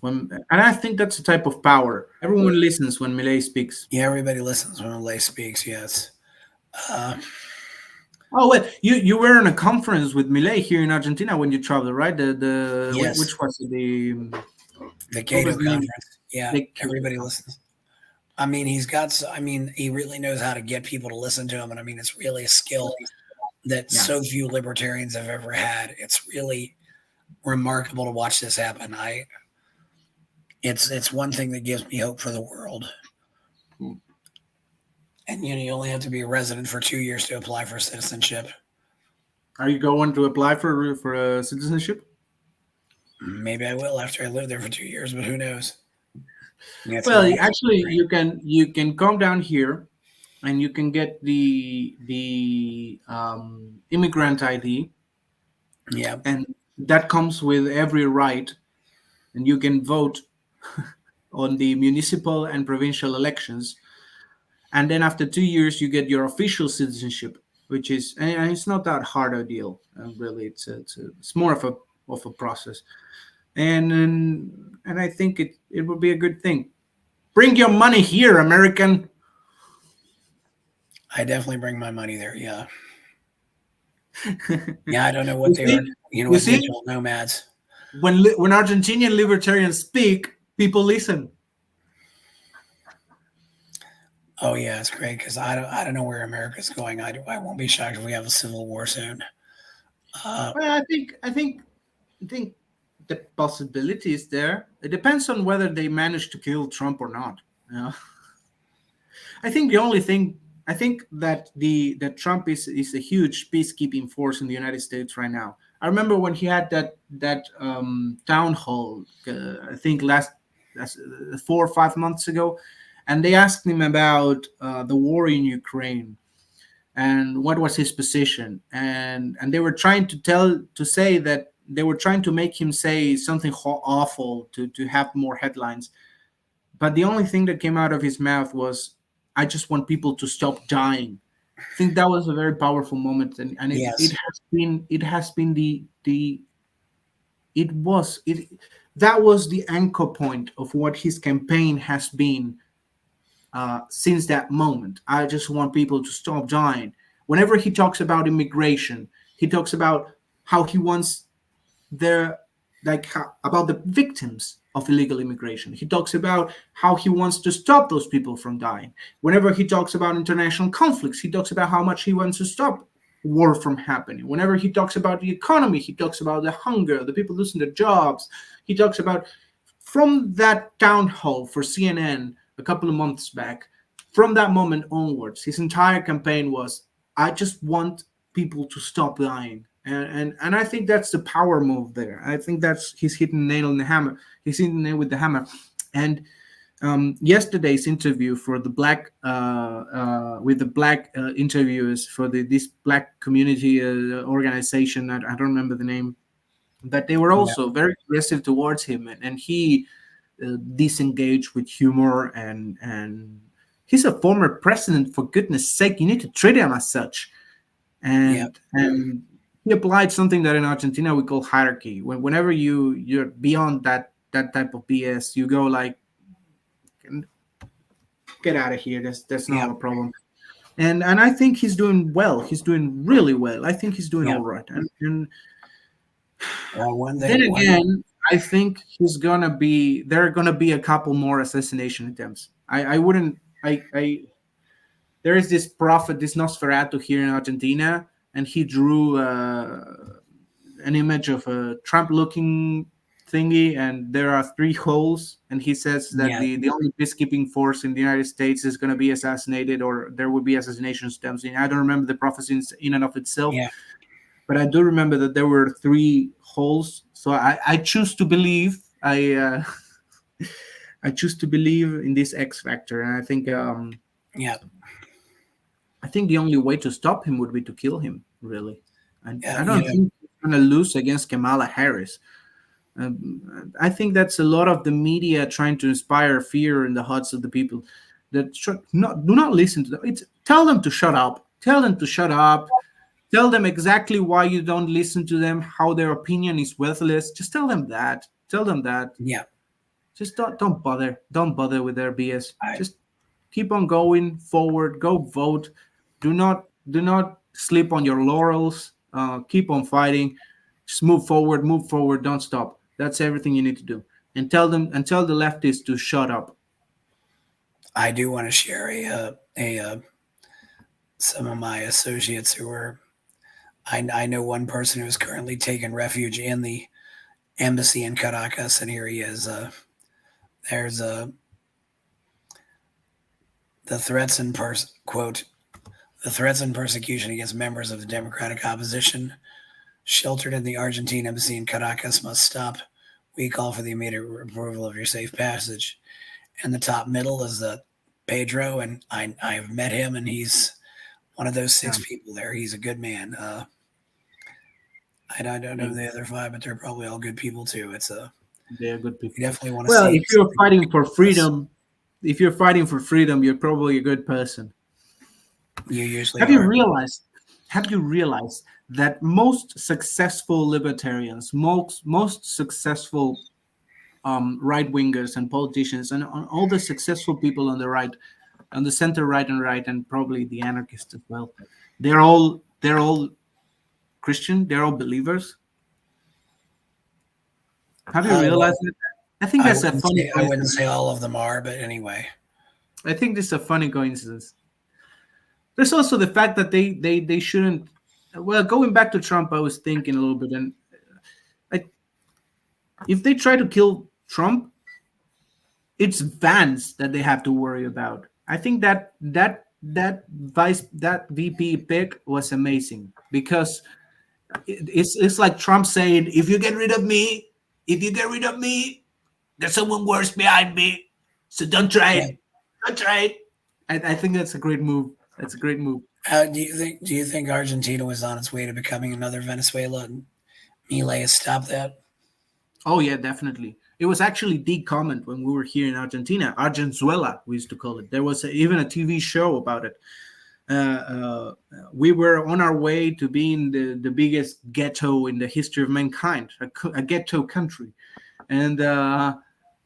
and I think that's a type of power. Everyone listens when Milei speaks. Yeah, everybody listens when Milei speaks. Yes. Uh, Oh well, you were in a conference with Milei here in Argentina when you traveled, right? yes. Which was it? The What Cato was the name? conference. Yeah, The- everybody listens. I mean, he's got. I mean, he really knows how to get people to listen to him, and I mean, it's really a skill that Yeah. so few libertarians have ever had. It's really remarkable to watch this happen. It's one thing that gives me hope for the world. And you only have to be a resident for 2 years to apply for citizenship. Are you going to apply for a citizenship? Maybe I will after I live there for 2 years, but who knows? Well, actually, you can come down here, and you can get the immigrant ID, Yeah. and that comes with every right, and you can vote on the municipal and provincial elections, and then after 2 years you get your official citizenship, which is and it's not that hard a deal, really. It's more of a process, and I think it would be a good thing. Bring your money here, American. I definitely bring my money there. Yeah. Yeah, I don't know You what they see, are. you What see, digital nomads. when Argentinian libertarians speak, people listen. Oh yeah, it's great because I don't know where America's going. I won't be shocked if we have a civil war soon. Well, I think the possibility is there. It depends on whether they manage to kill Trump or not. You know? I think the only thing I think that Trump is a huge peacekeeping force in the United States right now. I remember when he had that town hall. I think last 4 or 5 months ago, and they asked him about the war in Ukraine and what was his position, and they were trying to say that they were trying to make him say something awful to have more headlines, but the only thing that came out of his mouth was, "I just want people to stop dying." I think that was a very powerful moment, and Yes. it has been the it was it that was the anchor point of what his campaign has been since that moment. I just want people to stop dying. Whenever he talks about immigration, he talks about how he wants the about the victims of illegal immigration. He talks about how he wants to stop those people from dying. Whenever he talks about international conflicts, he talks about how much he wants to stop war from happening. Whenever he talks about the economy, he talks about the hunger, the people losing their jobs. He talks about, from that town hall for CNN a couple of months back, from that moment onwards, his entire campaign was, I just want people to stop dying. And I think that's the power move there. I think that's, he's hitting the nail on the hammer. He's hitting the nail with the hammer. And yesterday's interview for the black with the black interviewers for this black community organization, I don't remember the name, but they were also very aggressive towards him, and he disengaged with humor, and he's a former president, for goodness sake, you need to treat him as such. And he applied something that in Argentina we call hierarchy. Whenever you're beyond that type of BS, you go like, get out of here. That's not a problem. And I think he's doing well. He's doing really well. I think he's doing all right. And then again, I think there are gonna be a couple more assassination attempts. I wouldn't. There is this prophet, this Nosferatu here in Argentina, and he drew an image of a Trump-looking thingy, and there are 3 holes, and he says that the only peacekeeping force in the United States is going to be assassinated, or there will be assassination attempts. I don't remember the prophecy in and of itself, but I do remember that there were 3 holes. So I choose to believe. I choose to believe in this X factor, and I think I think the only way to stop him would be to kill him. Really, I don't think he's going to lose against Kamala Harris. I think that's a lot of the media trying to inspire fear in the hearts of the people. That do not listen to them. Tell them to shut up. Tell them to shut up. Tell them exactly why you don't listen to them. How their opinion is worthless. Just tell them that. Tell them that. Yeah. Just don't bother. Don't bother with their BS. Just keep on going forward. Go vote. Do not sleep on your laurels. Keep on fighting. Just move forward. Move forward. Don't stop. That's everything you need to do. And tell the leftists to shut up. I do want to share some of my associates who are. I know one person who is currently taking refuge in the embassy in Caracas, and here he is. There's the threats and quote, the threats and persecution against members of the democratic opposition sheltered in the Argentine embassy in Caracas must stop. We call for the immediate approval of your safe passage. And the top middle is Pedro, and I've met him, and he's one of those 6 people there. He's a good man. I don't know the other 5, but they're probably all good people too. They're good people. You definitely want to. Well, if you're fighting for freedom, you're probably a good person. You usually have you realized that most successful libertarians, most successful right wingers and politicians, and all the successful people on the right, on the center right, and probably the anarchists as well, they're all Christian. They're all believers. Have you realized that? I think that's a funny. I wouldn't say all of them are, but anyway, I think this is a funny coincidence. There's also the fact that they shouldn't. Well, going back to Trump, I was thinking a little bit, and if they try to kill Trump, it's Vance that they have to worry about. I think that VP pick was amazing, because it's like Trump saying, if you get rid of me, there's someone worse behind me. So don't try it. Don't try it. I think that's a great move. That's a great move. Do you think Argentina was on its way to becoming another Venezuela, and Milei has stopped that? Oh yeah, definitely. It was actually the comment when we were here in Argentina. Argenzuela, we used to call it. There was even a TV show about it. We were on our way to being the biggest ghetto in the history of mankind, a ghetto country. And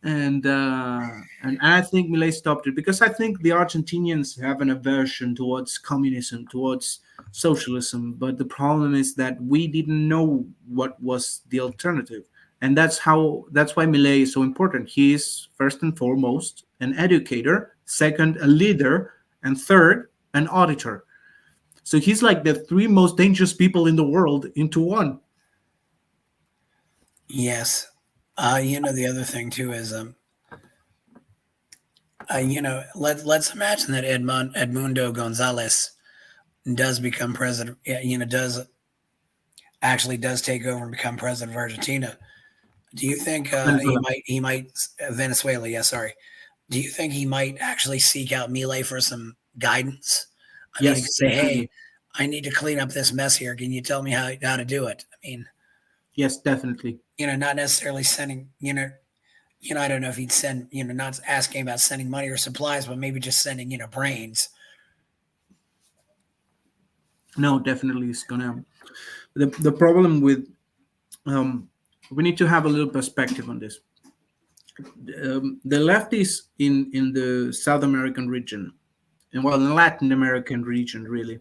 And I think Milei stopped it because I think the Argentinians have an aversion towards communism, towards socialism. But the problem is that we didn't know what was the alternative, and that's why Milei is so important. He is first and foremost an educator, second a leader, and third an auditor. So he's like the three most dangerous people in the world into one. Yes. The other thing too is, let's imagine that Edmundo Gonzalez does become president. Yeah, does take over and become president of Argentina. Do you think Venezuela. he might Venezuela? Yeah, sorry. Do you think he might actually seek out Milei for some guidance? I mean, he could Yes, say, "Hey, definitely. I need to clean up this mess here. Can you tell me how to do it?" I mean, Yes, definitely. not necessarily sending, I don't know if he'd send, not asking about sending money or supplies, but maybe just sending, brains. No, definitely it's gonna. The problem with um, we need to have a little perspective on this. The lefties in the South American region, and well, in Latin American region, really,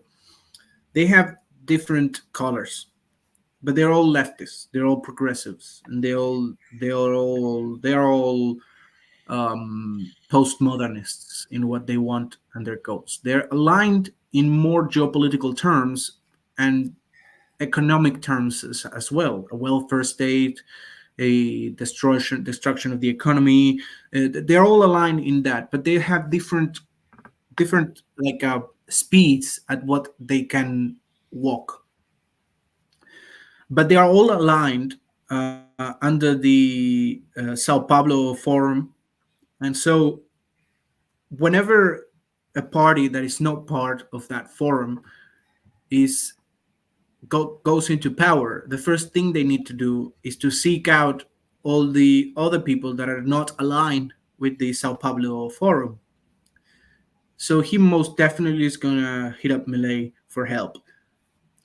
they have different colors, but they're all leftists. They're all progressives, and they are all postmodernists in what they want and their goals. They're aligned in more geopolitical terms and economic terms as well. A welfare state, a destruction of the economy. They're all aligned in that, but they have different like speeds at what they can walk. But they are all aligned under the Sao Paulo Forum, and so whenever a party that is not part of that forum is goes into power, the first thing they need to do is to seek out all the other people that are not aligned with the Sao Paulo Forum. So he most definitely is gonna hit up Milei for help,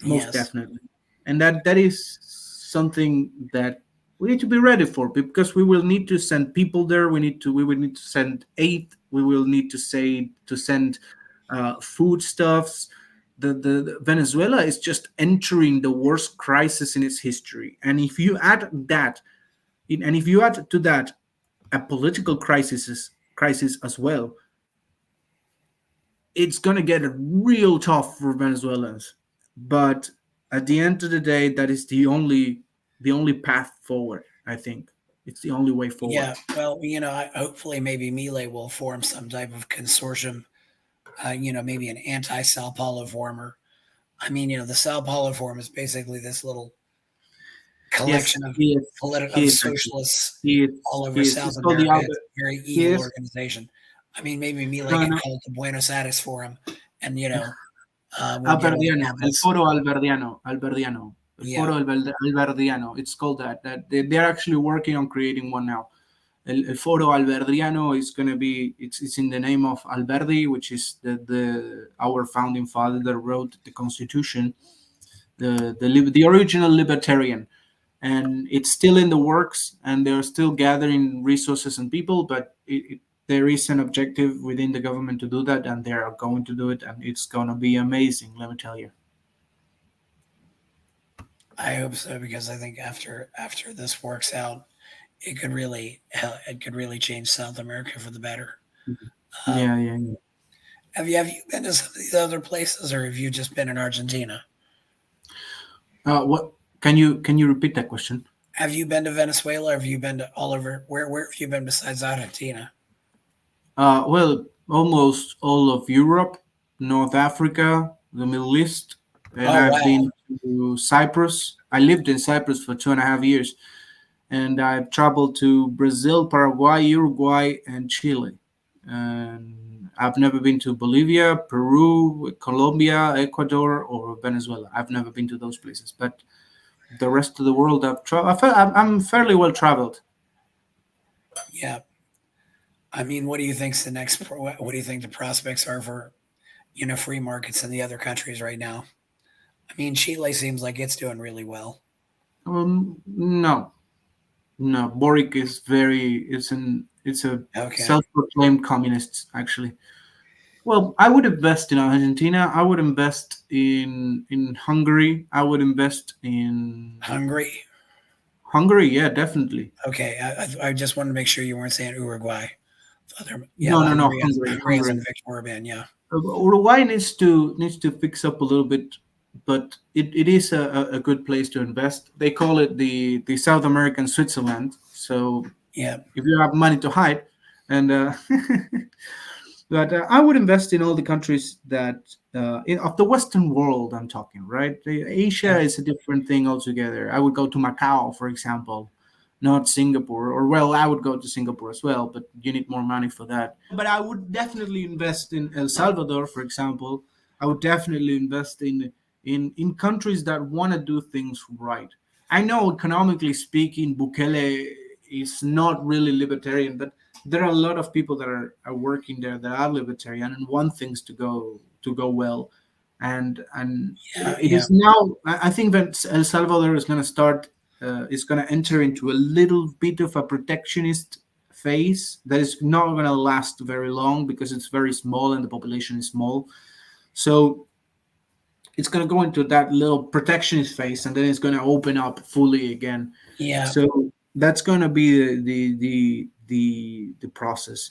most Yes. definitely, and that is something that we need to be ready for because we will need to send people there. We will need to send aid. We will need to send foodstuffs. The Venezuela is just entering the worst crisis in its history, and if you add to that a political crisis as well, it's gonna get real tough for Venezuelans. But at the end of the day, that is the only path forward. I think it's the only way forward. Yeah. Well, hopefully maybe Milei will form some type of consortium. Maybe an anti-Sao Paulo forum. Or, I mean, the Sao Paulo forum is basically this little Yes, collection of he is. of He is actually. socialists He is. all over He is. South It's called the America. It's Albert. a very He evil is. organization. I mean, maybe Milei No, could no. call it the Buenos Aires Forum, and we'll get all the Alberdiano, el pamphlets. foro Alberdiano, el Yeah, foro Alberdiano. It's called that. They're actually working on creating one now. El foro Alberdiano is going to be. It's in the name of Alberdi, which is the our founding father that wrote the Constitution, the original libertarian, and it's still in the works, and they're still gathering resources and people, but there is an objective within the government to do that, and they are going to do it, and it's going to be amazing. Let me tell you. I hope so because I think after this works out, it could really change South America for the better. Yeah, Um, yeah, yeah. have you been to some of these other places, or have you just been in Argentina? What can you repeat that question? Have you been to Venezuela? Or have you been to all over? Where have you been besides Argentina? Well, almost all of Europe, North Africa, the Middle East, and Oh I've wow, been to Cyprus. I lived in Cyprus for 2.5 years, and I've traveled to Brazil, Paraguay, Uruguay, and Chile. And I've never been to Bolivia, Peru, Colombia, Ecuador, or Venezuela. I've never been to those places, but the rest of the world I've traveled. I'm fairly well traveled. yeah. I mean, what do you think's the next? What do you think the prospects are for free markets in the other countries right now? I mean, Chile seems like it's doing really well. No, No, Boric is very. It's a Okay. self-proclaimed communist, actually. Well, I would invest in Argentina. I would invest in Hungary. I would invest in Hungary. Hungary. Yeah, definitely. Okay. I just wanted to make sure you weren't saying Uruguay. Yeah, No, no, no, Hungary, Hungary is in Hungary. Victor Orban. Yeah. Uruguay needs to fix up a little bit, but it is a good place to invest. They call it the South American Switzerland. So Yeah. if you have money to hide, and but I would invest in all the countries that of the Western world. I'm talking right. Asia Yeah. is a different thing altogether. I would go to Macau, for example, not Singapore. Or well, I would go to Singapore as well, but you need more money for that. But I would definitely invest in El Salvador, for example. I would definitely invest in countries that want to do things right. I know economically speaking, Bukele is not really libertarian, but there are a lot of people that are working there that are libertarian and want things to go well, and Yeah. it Yeah. is now. I think that El Salvador is going to start is going to enter into a little bit of a protectionist phase that is not going to last very long because it's very small and the population is small. So it's going to go into that little protectionist phase and then it's going to open up fully again. Yeah. So that's going to be the process.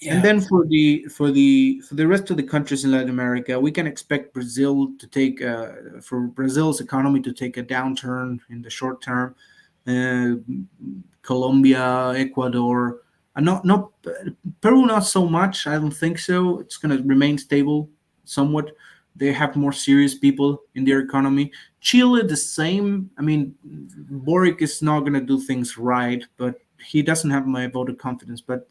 And Yeah. then for the rest of the countries in Latin America, we can expect Brazil to take for Brazil's economy to take a downturn in the short term. Uh, Colombia, Ecuador, not Peru, not so much. I don't think so. It's going to remain stable somewhat. They have more serious people in their economy. Chile, the same. I mean, Boric is not going to do things right, but he doesn't have my vote of confidence. But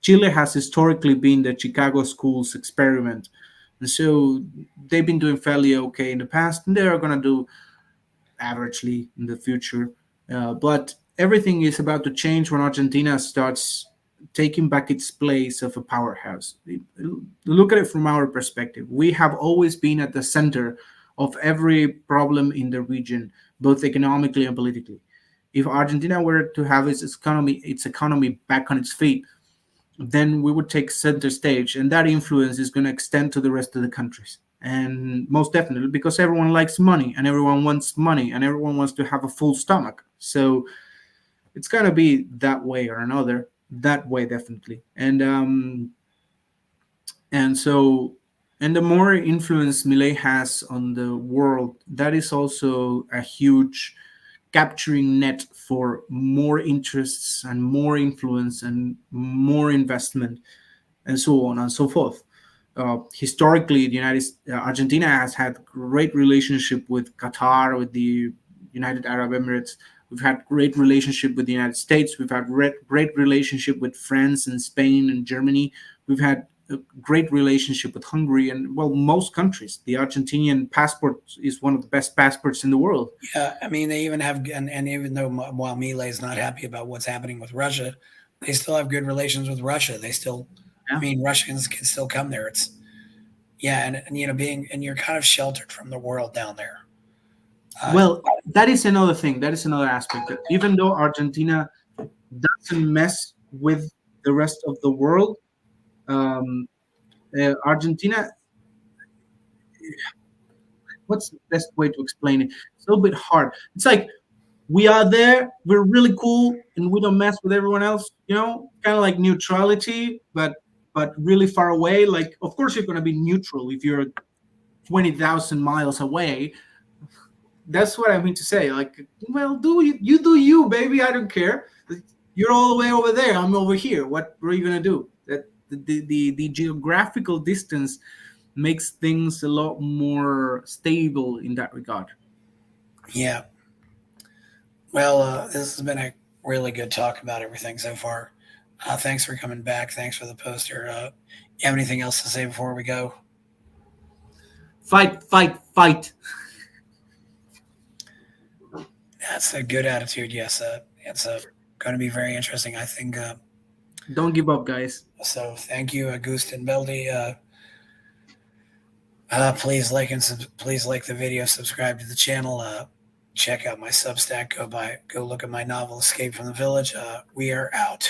Chile has historically been the Chicago schools experiment. And so they've been doing fairly okay in the past, and they are going to do averagely in the future. But everything is about to change when Argentina starts taking back its place of a powerhouse. Look at it from our perspective. We have always been at the center of every problem in the region, both economically and politically. If Argentina were to have its economy back on its feet, then we would take center stage, and that influence is going to extend to the rest of the countries. And most definitely, because everyone likes money, and everyone wants money, and everyone wants to have a full stomach. So it's going to be that way or another. That way, definitely. And so, and the more influence Millet has on the world, that is also a huge capturing net for more interests and more influence and more investment and so on and so forth. Historically, Argentina has had great relationship with Qatar, with the United Arab Emirates. We've had great relationship with the United States. We've had great relationship with France and Spain and Germany. We've had a great relationship with Hungary and well, most countries. The Argentinian passport is one of the best passports in the world. Yeah. I mean, they even have, and even though while Milei is not happy about what's happening with Russia, they still have good relations with Russia. They still, I Yeah. mean, Russians can still come there. It's yeah, and being and you're kind of sheltered from the world down there. Uh, Well, that is another thing. That is another aspect. That even though Argentina doesn't mess with the rest of the world, um, Argentina, what's the best way to explain it? It's a little bit hard. It's like we are there, we're really cool, and we don't mess with everyone else. Kind of like neutrality, but really far away. Like, of course, you're going to be neutral if you're 20,000 miles away. That's what I mean to say. Like, well, do you, baby? I don't care. You're all the way over there. I'm over here. What are you gonna do? That the geographical distance makes things a lot more stable in that regard. yeah. Well, this has been a really good talk about everything so far. Thanks for coming back. Thanks for the poster. You have anything else to say before we go? Fight, fight, fight. That's a good attitude. Yes, it's going to be very interesting. I think. Don't give up, guys. So thank you, Agustin Beldi. Please like the video, subscribe to the channel. check out my Substack. Go look at my novel, Escape from the Village. We are out.